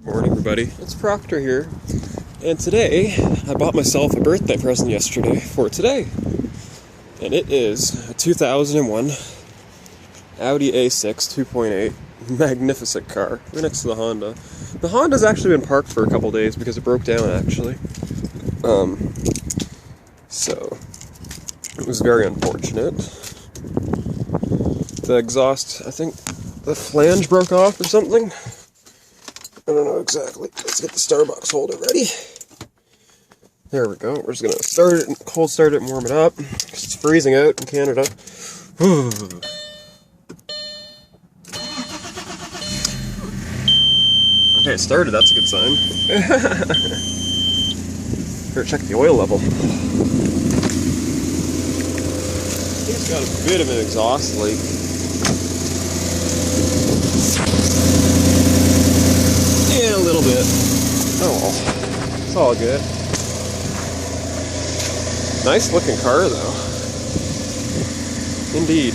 Morning, everybody. It's Proctor here, and today I bought myself a birthday present yesterday for today, and it is a 2001 Audi A6 2.8, magnificent car, right next to the Honda. The Honda's actually been parked for a couple days because it broke down, actually. So it was very unfortunate. The exhaust, I think the flange broke off or something. I don't know exactly. Let's get the Starbucks holder ready. There we go. We're just gonna start it, cold start it and warm it up. It's freezing out in Canada. Okay, it started. That's a good sign. Better check the oil level. I think it's got a bit of an exhaust leak. Yeah, a little bit. Oh well. It's all good. Nice looking car though. Indeed.